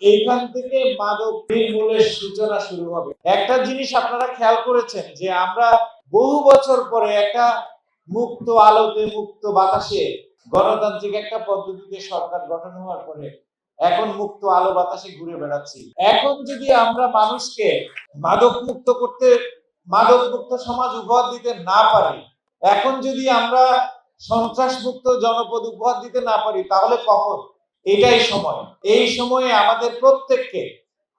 এইখান থেকে মাদক নির্মূলের সূচনা শুরু হবে। একটা জিনিস আপনারা খেয়াল করেছেন যে আমরা বহু বছর পরে একটা মুক্ত আলোতে মুক্ত বাতাসে গণতান্ত্রিক একটা পদ্ধতিতে সরকার গঠন হওয়ার পরে এখন মুক্ত আলো বাতাসে ঘুরে বেড়াচ্ছি। এখন যদি আমরা মানুষকে মাদক মুক্ত করতে, মাদক মুক্ত সমাজ উপহার দিতে না পারি, এখন যদি আমরা সন্ত্রাস মুক্ত জনপদ উপহার দিতে না পারি, তাহলে কখন? এটাই সময়। এই সময়ে আমাদের প্রত্যেককে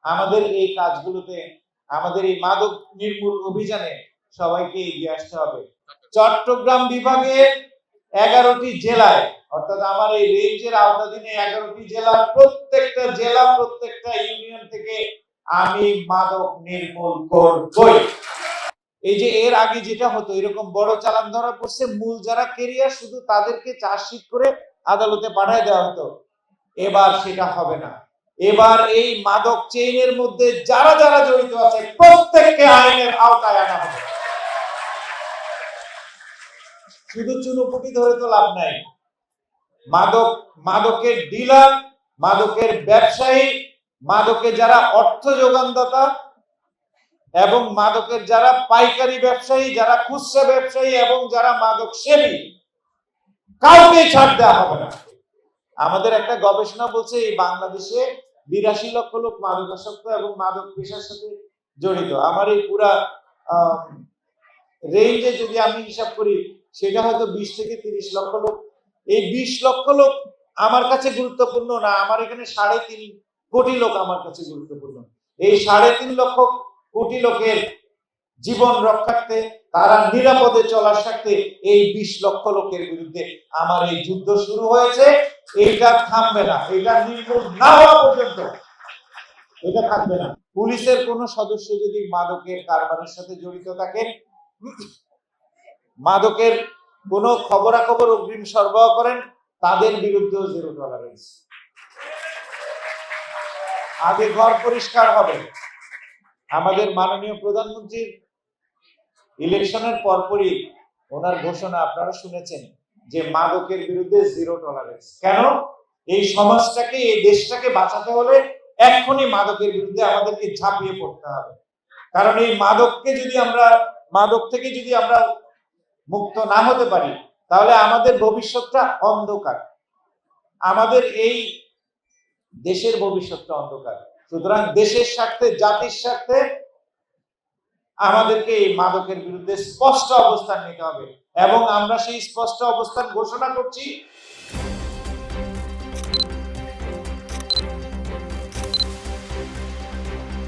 আমাদের এই কাজগুলোতে, আমাদের এই মাদক নির্মূল অভিযানে সবাইকে এগিয়ে আসতে হবে। চট্টগ্রাম বিভাগে 11টি জেলায়, অর্থাৎ আমার এই রেঞ্জের আওতাধীনে 11টি জেলার প্রত্যেকটা জেলা, প্রত্যেকটা ইউনিয়ন থেকে আমি মাদক নির্মূল করবই। এই যে এর আগে যেটা হতো, এরকম বড় চালান ধরা পড়ছে, মূল যারা কেরিয়ার শুধু তাদেরকে চার্জশিট করে আদালতে পাঠিয়ে দেওয়া হতো। এবার সেটা হবে না। এবার এই মাদক চেইনের মধ্যে যারা যারা জড়িত আছে প্রত্যেককে আইনের আওতায় আনা হবে। শুধু চুনোপুটি ধরে তো লাভ নাই। মাদকের ডিলার, মাদকের ব্যবসায়ী, মাদকের যারা অর্থ যোগানদাতা এবং মাদকের যারা পাইকারি ব্যবসায়ী, যারা খুচরা ব্যবসায়ী এবং যারা মাদক সেবী, কাউকে ছাড় দেওয়া হবে না। আমাদের একটা গবেষণা বলছে এই বাংলাদেশে 82 লক্ষ লোক মাদকাসক্ত এবং মাদক পেশার সাথে জড়িত। আমার এই পুরা রেঞ্জে যদি আমি হিসাব করি সেটা হয়তো 20 থেকে 30 লক্ষ লোক। এই 20 লক্ষ লোক আমার কাছে গুরুত্বপূর্ণ না, আমার এখানে 3.5 কোটি লোক আমার কাছে গুরুত্বপূর্ণ। এই 3.5 লক্ষ কোটি লোকের জীবন রক্ষার্থে, তারা নিরাপদে চলার স্বার্থে এই 20 লক্ষ লোকের বিরুদ্ধে আমার এই যুদ্ধ শুরু হয়েছে। এইটা থামবে না, এটা নির্মূল না হওয়া পর্যন্ত এটা থাকবে না। পুলিশের কোন সদস্য যদি মাদকের কারবারের সাথে জড়িত থাকেন, মাদকের কোন খবরাখবর অগ্রিম সরবরাহ করেন, তাদের বিরুদ্ধেও জিরো টলারেন্স। আগে ঘর পরিষ্কার হবে। আমাদের মাননীয় প্রধানমন্ত্রীর ইলেকশনের পরপরই ওনার ঘোষণা আপনারা শুনেছেন যে মাদকের বিরুদ্ধে জিরো টলারেন্স। কেন? এই সমাজটাকে, এই দেশটাকে বাঁচাতে হলে এখনই মাদকের বিরুদ্ধে আমাদেরকে ঝাঁপিয়ে পড়তে হবে। কারণ এই মাদক থেকে যদি আমরা মুক্ত না হতে পারি, তাহলে আমাদের ভবিষ্যৎটা অন্ধকার, আমাদের এই দেশের ভবিষ্যৎটা অন্ধকার। সুতরাং দেশের স্বার্থে, জাতির স্বার্থে আমাদেরকে এই মাদকের বিরুদ্ধে স্পষ্ট অবস্থান নিতে হবে এবং আমরা সেই স্পষ্ট অবস্থান ঘোষণা করছি